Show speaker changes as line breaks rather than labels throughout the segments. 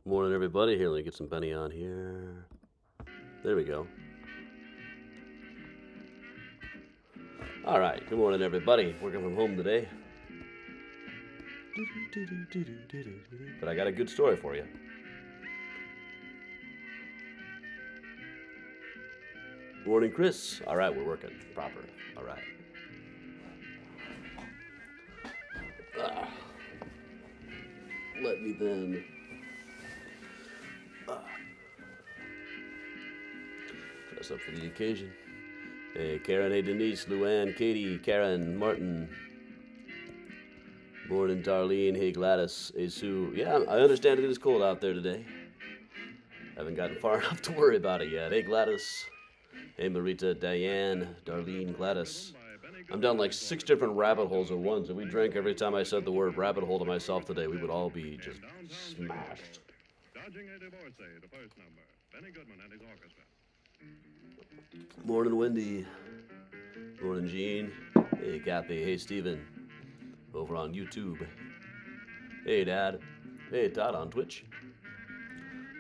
Morning, everybody. Here, let me get some Benny on here. There we go. All right. Good morning, everybody. Working from home today. But I got a good story for you. Morning, Chris. All right, we're working proper. All right. Let me then dress up for the occasion. Hey, Karen, hey, Denise, Luann, Katie, Karen, Martin. Morning, Darlene, hey, Gladys, hey, Sue. Yeah, I understand it is cold out there today. Haven't gotten far enough to worry about it yet. Hey, Gladys. Hey, Marita, Diane, Darlene, Gladys. I'm down like 6 different rabbit holes at once. If we drank every time I said the word rabbit hole to myself today, we would all be just smashed. Dodging a divorcee, the first number. Benny Goodman and his orchestra. Morning, Wendy. Morning, Gene. Hey, Kathy. Hey, Steven. Over on YouTube. Hey, Dad. Hey, Todd on Twitch.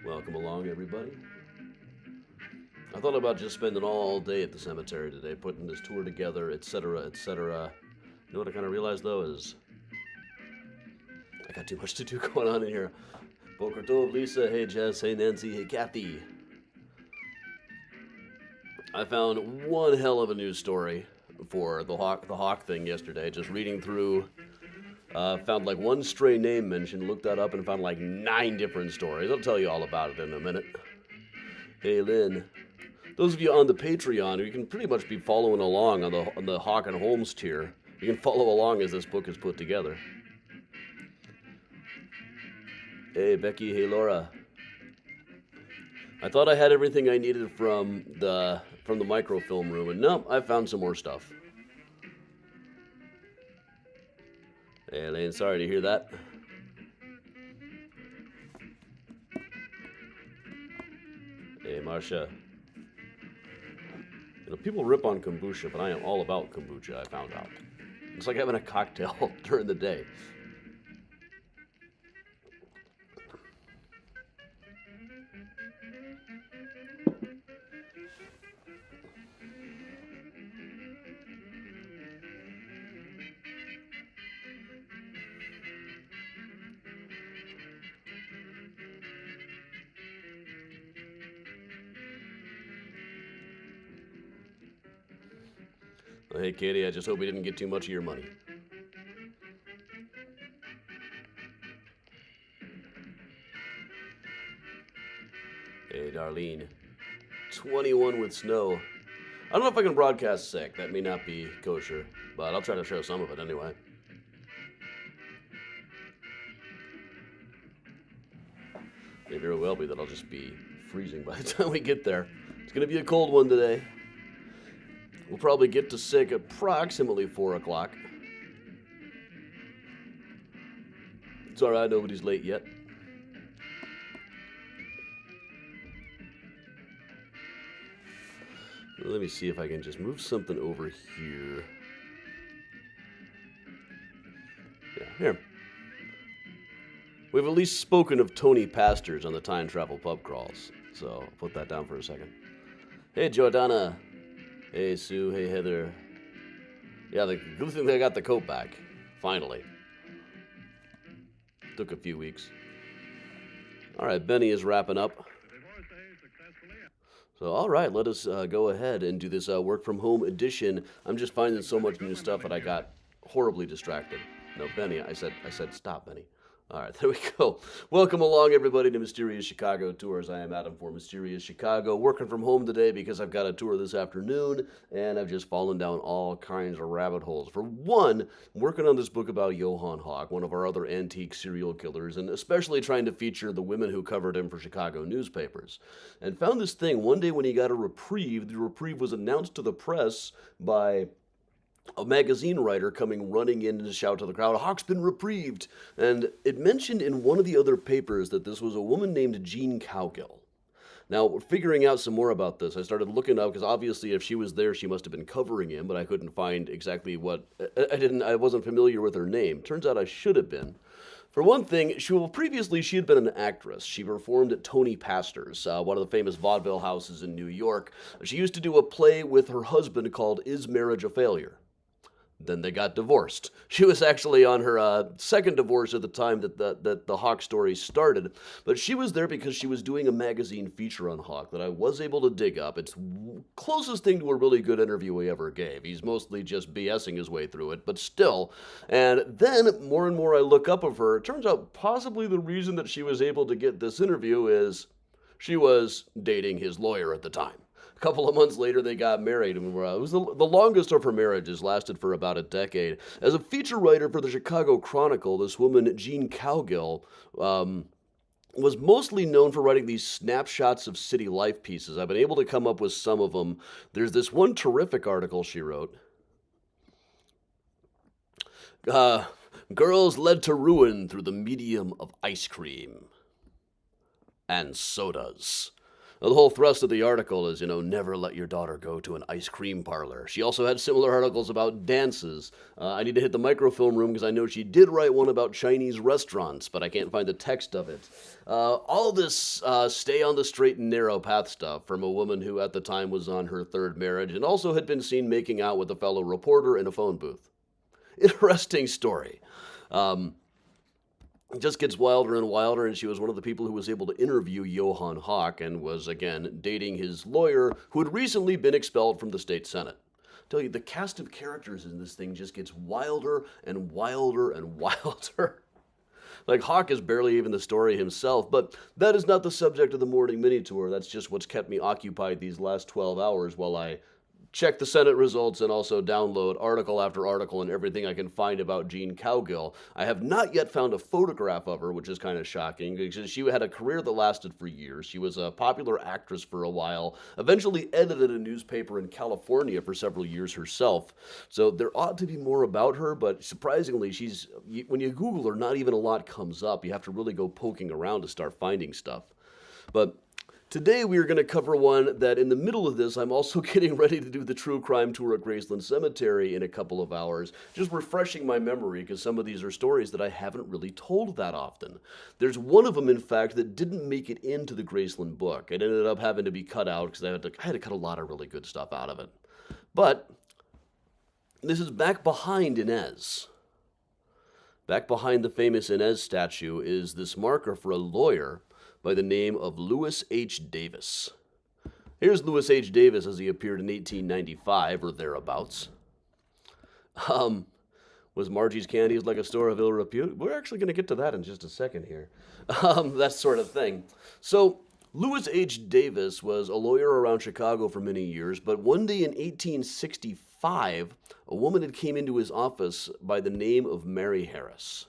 Welcome along, everybody. I thought about just spending all day at the cemetery today, putting this tour together, etc., etc. You know what I kind of realized, though, is I got too much to do going on in here. Boker Tov, Lisa, hey, Jess, hey, Nancy, hey, Kathy. I found one hell of a news story for the Hawk thing yesterday, just reading through. Found like one stray name mentioned, looked that up, and found like 9 different stories. I'll tell you all about it in a minute. Hey, Lynn. Those of you on the Patreon, you can pretty much be following along on the Hawk and Holmes tier. You can follow along as this book is put together. Hey, Becky. Hey, Laura. I thought I had everything I needed from the microfilm room, and nope, I found some more stuff. Hey, Elaine, sorry to hear that. Hey, Marcia. You know, people rip on kombucha, but I am all about kombucha, I found out. It's like having a cocktail during the day. Well, hey, Katie, I just hope we didn't get too much of your money. Hey, Darlene. 21 with snow. I don't know if I can broadcast sick. That may not be kosher, but I'll try to show some of it anyway. May very well be that I'll just be freezing by the time we get there. It's going to be a cold one today. We'll probably get to sick approximately 4 o'clock. It's alright, nobody's late yet. Let me see if I can just move something over here. Yeah, here. We've at least spoken of Tony Pastors on the Time Travel Pub Crawls, so I'll put that down for a second. Hey, Jordana. Hey, Sue. Hey, Heather. Yeah, the good thing I got the coat back. Finally. Took a few weeks. All right, Benny is wrapping up. So, all right, let us go ahead and do this work from home edition. I'm just finding so much new stuff that I got horribly distracted. No, Benny, I said stop, Benny. All right, there we go. Welcome along, everybody, to Mysterious Chicago Tours. I am Adam for Mysterious Chicago, working from home today because I've got a tour this afternoon, and I've just fallen down all kinds of rabbit holes. For one, I'm working on this book about Johann Hawk, one of our other antique serial killers, and especially trying to feature the women who covered him for Chicago newspapers. And found this thing one day when he got a reprieve. The reprieve was announced to the press by a magazine writer coming running in to shout to the crowd, Hawk's been reprieved. And it mentioned in one of the other papers that this was a woman named Jean Cowgill. Now, figuring out some more about this, I started looking up, because obviously if she was there, she must have been covering him, but I couldn't find exactly what, I wasn't familiar with her name. Turns out I should have been. For one thing, previously she had been an actress. She performed at Tony Pastor's, one of the famous vaudeville houses in New York. She used to do a play with her husband called Is Marriage a Failure? Then they got divorced. She was actually on her second divorce at the time that the Hawk story started, but she was there because she was doing a magazine feature on Hawk that I was able to dig up. It's closest thing to a really good interview he ever gave. He's mostly just BSing his way through it, but still. And then more and more I look up of her. It turns out possibly the reason that she was able to get this interview is she was dating his lawyer at the time. A couple of months later, they got married, and it was the longest of her marriages, lasted for about a decade. As a feature writer for the Chicago Chronicle, this woman, Jean Cowgill, was mostly known for writing these snapshots of city life pieces. I've been able to come up with some of them. There's this one terrific article she wrote. Girls led to ruin through the medium of ice cream and sodas. Now, the whole thrust of the article is, never let your daughter go to an ice cream parlor. She also had similar articles about dances. I need to hit the microfilm room because I know she did write one about Chinese restaurants, but I can't find the text of it. All this stay on the straight and narrow path stuff from a woman who at the time was on her third marriage and also had been seen making out with a fellow reporter in a phone booth. Interesting story. It just gets wilder and wilder, and she was one of the people who was able to interview Johann Hawk and was, again, dating his lawyer, who had recently been expelled from the state senate. I tell you, the cast of characters in this thing just gets wilder and wilder and wilder. Like, Hawk is barely even the story himself, but that is not the subject of the morning mini tour. That's just what's kept me occupied these last 12 hours while I check the Senate results and also download article after article and everything I can find about Jean Cowgill. I have not yet found a photograph of her, which is kind of shocking because she had a career that lasted for years. She was a popular actress for a while, eventually edited a newspaper in California for several years herself. So there ought to be more about her, but surprisingly, when you Google her, not even a lot comes up. You have to really go poking around to start finding stuff. But today we are going to cover one that in the middle of this, I'm also getting ready to do the true crime tour at Graceland Cemetery in a couple of hours, just refreshing my memory because some of these are stories that I haven't really told that often. There's one of them, in fact, that didn't make it into the Graceland book. It ended up having to be cut out because I had to cut a lot of really good stuff out of it. But this is back behind Inez. Back behind the famous Inez statue is this marker for a lawyer by the name of Louis H. Davis. Here's Louis H. Davis as he appeared in 1895 or thereabouts. Was Margie's Candies like a store of ill repute? We're actually going to get to that in just a second here. That sort of thing. So, Louis H. Davis was a lawyer around Chicago for many years, but one day in 1865, a woman had came into his office by the name of Mary Harris.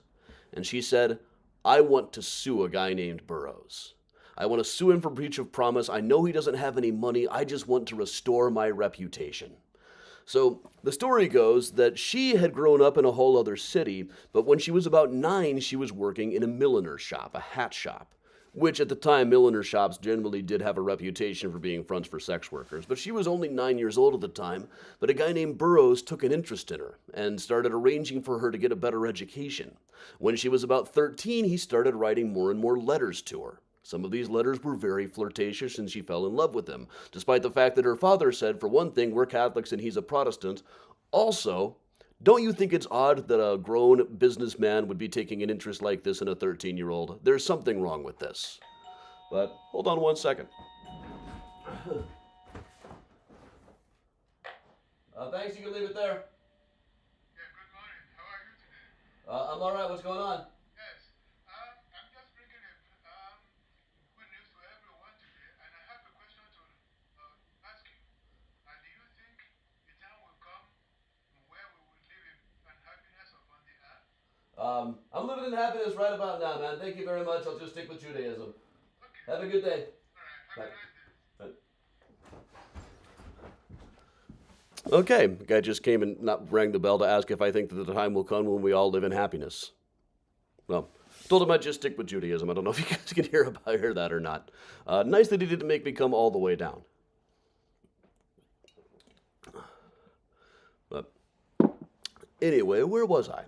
And she said, I want to sue a guy named Burroughs. I want to sue him for breach of promise. I know he doesn't have any money. I just want to restore my reputation. So the story goes that she had grown up in a whole other city, but when she was about 9, she was working in a milliner's shop, a hat shop, which at the time, milliner shops generally did have a reputation for being fronts for sex workers. But she was only 9 years old at the time, but a guy named Burroughs took an interest in her and started arranging for her to get a better education. When she was about 13, he started writing more and more letters to her. Some of these letters were very flirtatious, and she fell in love with him, despite the fact that her father said, for one thing, we're Catholics and he's a Protestant. Also, don't you think it's odd that a grown businessman would be taking an interest like this in a 13-year-old? There's something wrong with this. But hold on one second. Thanks, you can leave it there.
Yeah, good morning. How are you today?
I'm all right. What's going on?
Yes, I'm just bringing good news to everyone today, and I have a question to ask you. Do you think the time will come where we will live in unhappiness upon the earth?
I'm living in happiness right about now, man. Thank you very much. I'll just stick with Judaism.
Okay.
Have a good day.
All right. Have a nice day.
Bye. Okay, the guy just came and rang the bell to ask if I think that the time will come when we all live in happiness. Well, told him I'd just stick with Judaism. I don't know if you guys can hear that or not. Nice that he didn't make me come all the way down. But anyway, where was I?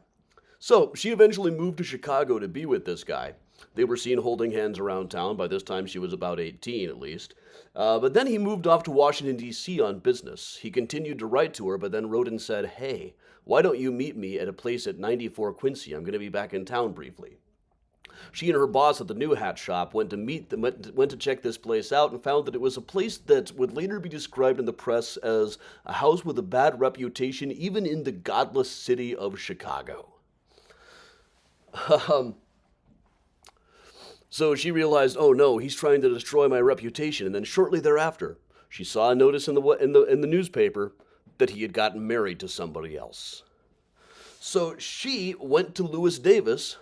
So she eventually moved to Chicago to be with this guy. They were seen holding hands around town. By this time, she was about 18 at least. But then he moved off to Washington, D.C. on business. He continued to write to her, but then wrote and said, "Hey, why don't you meet me at a place at 94 Quincy? I'm going to be back in town briefly." She and her boss at the new hat shop went to check this place out and found that it was a place that would later be described in the press as a house with a bad reputation even in the godless city of Chicago. So she realized, oh no, he's trying to destroy my reputation. And then shortly thereafter, she saw a notice in the newspaper that he had gotten married to somebody else. So she went to Lewis Davis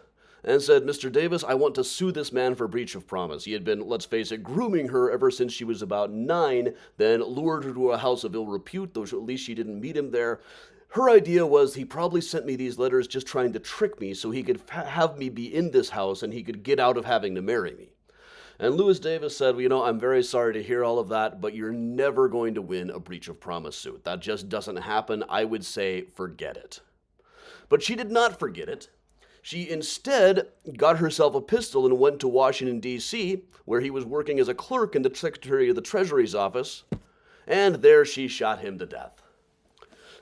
and said, "Mr. Davis, I want to sue this man for breach of promise. He had been, let's face it, grooming her ever since she was about 9, then lured her to a house of ill repute, though at least she didn't meet him there. Her idea was he probably sent me these letters just trying to trick me so he could have me be in this house and he could get out of having to marry me." And Lewis Davis said, "Well, I'm very sorry to hear all of that, but you're never going to win a breach of promise suit. That just doesn't happen. I would say forget it." But she did not forget it. She instead got herself a pistol and went to Washington, D.C., where he was working as a clerk in the Secretary of the Treasury's office, and there she shot him to death.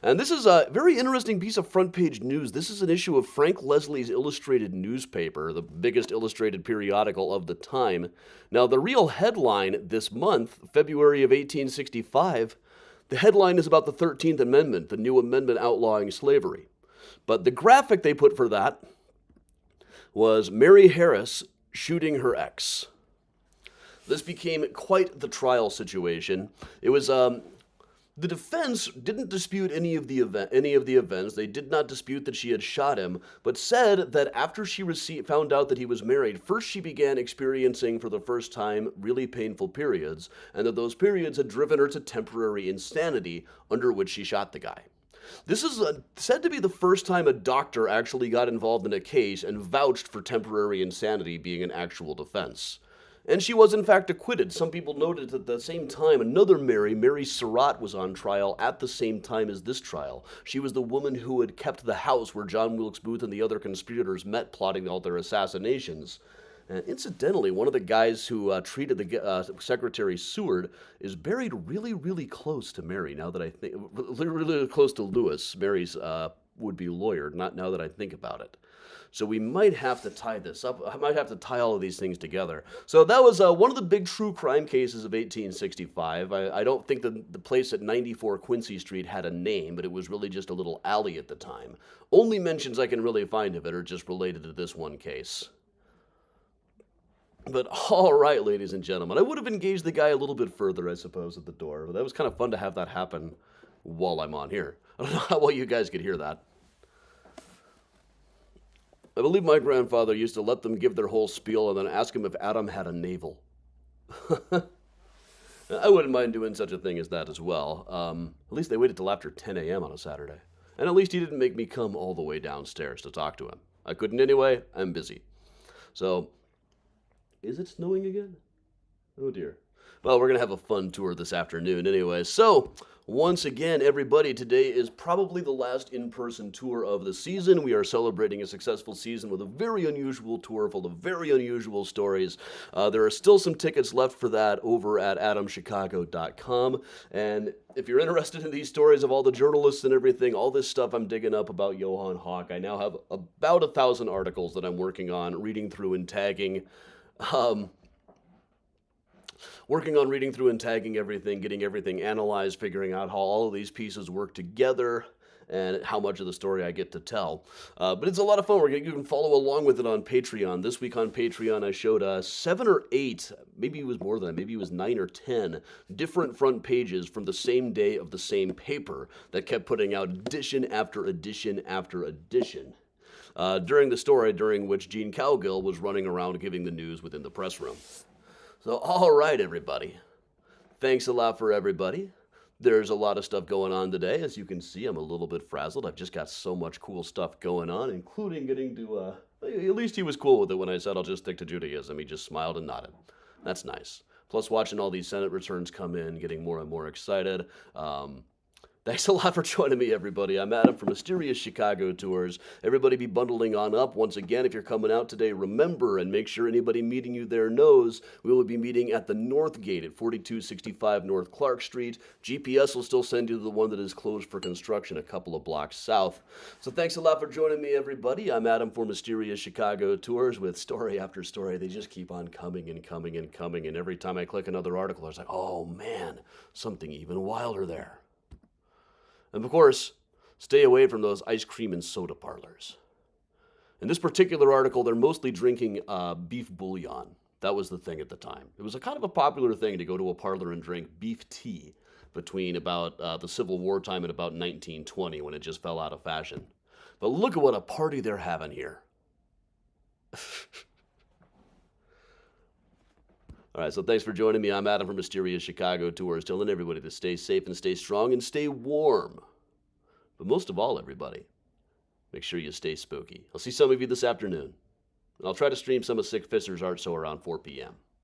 And this is a very interesting piece of front page news. This is an issue of Frank Leslie's Illustrated newspaper, the biggest illustrated periodical of the time. Now, the real headline this month, February of 1865, the headline is about the 13th Amendment, the new amendment outlawing slavery. But the graphic they put for that was Mary Harris shooting her ex. This became quite the trial situation. It was the defense didn't dispute any of the events. They did not dispute that she had shot him, but said that after she found out that he was married, first she began experiencing for the first time really painful periods, and that those periods had driven her to temporary insanity, under which she shot the guy. This is said to be the first time a doctor actually got involved in a case and vouched for temporary insanity being an actual defense. And she was in fact acquitted. Some people noted that at the same time another Mary Surratt, was on trial at the same time as this trial. She was the woman who had kept the house where John Wilkes Booth and the other conspirators met plotting all their assassinations. And incidentally, one of the guys who treated the Secretary Seward is buried really, really close to Mary, now that I think, really close to Lewis, Mary's would-be lawyer, not now that I think about it. So we might have to tie this up. I might have to tie all of these things together. So that was one of the big true crime cases of 1865. I don't think the place at 94 Quincy Street had a name, but it was really just a little alley at the time. Only mentions I can really find of it are just related to this one case. But all right, ladies and gentlemen, I would have engaged the guy a little bit further, I suppose, at the door. But that was kind of fun to have that happen while I'm on here. I don't know how well you guys could hear that. I believe my grandfather used to let them give their whole spiel and then ask him if Adam had a navel. I wouldn't mind doing such a thing as that as well. At least they waited till after 10 a.m. on a Saturday. And at least he didn't make me come all the way downstairs to talk to him. I couldn't anyway. I'm busy. So, is it snowing again? Oh dear. Well, we're going to have a fun tour this afternoon anyway. So, once again, everybody, today is probably the last in-person tour of the season. We are celebrating a successful season with a very unusual tour full of very unusual stories. There are still some tickets left for that over at adamchicago.com. And if you're interested in these stories of all the journalists and everything, all this stuff I'm digging up about Johann Hawk, I now have about 1,000 articles that I'm working on, reading through and tagging. Working on reading through and tagging everything, getting everything analyzed, figuring out how all of these pieces work together, and how much of the story I get to tell. But it's a lot of fun. You can follow along with it on Patreon. This week on Patreon, I showed 7 or 8, maybe it was more than that, maybe it was 9 or 10 different front pages from the same day of the same paper that kept putting out edition after edition after edition. During the story during which Gene Cowgill was running around giving the news within the press room. So, all right, everybody. Thanks a lot for everybody. There's a lot of stuff going on today. As you can see, I'm a little bit frazzled. I've just got so much cool stuff going on, including getting to, at least he was cool with it when I said I'll just stick to Judaism. He just smiled and nodded. That's nice. Plus, watching all these Senate returns come in, getting more and more excited. Thanks a lot for joining me, everybody. I'm Adam from Mysterious Chicago Tours. Everybody be bundling on up. Once again, if you're coming out today, remember and make sure anybody meeting you there knows we will be meeting at the North Gate at 4265 North Clark Street. GPS will still send you to the one that is closed for construction a couple of blocks south. So thanks a lot for joining me, everybody. I'm Adam for Mysterious Chicago Tours with story after story. They just keep on coming and coming and coming. And every time I click another article, I was like, oh man, something even wilder there. And of course, stay away from those ice cream and soda parlors. In this particular article, they're mostly drinking beef bouillon. That was the thing at the time. It was a kind of a popular thing to go to a parlor and drink beef tea between about the Civil War time and about 1920 when it just fell out of fashion. But look at what a party they're having here. All right, so thanks for joining me. I'm Adam from Mysterious Chicago Tours, telling everybody to stay safe and stay strong and stay warm. But most of all, everybody, make sure you stay spooky. I'll see some of you this afternoon. And I'll try to stream some of Sick Fisser's art show around 4 p.m.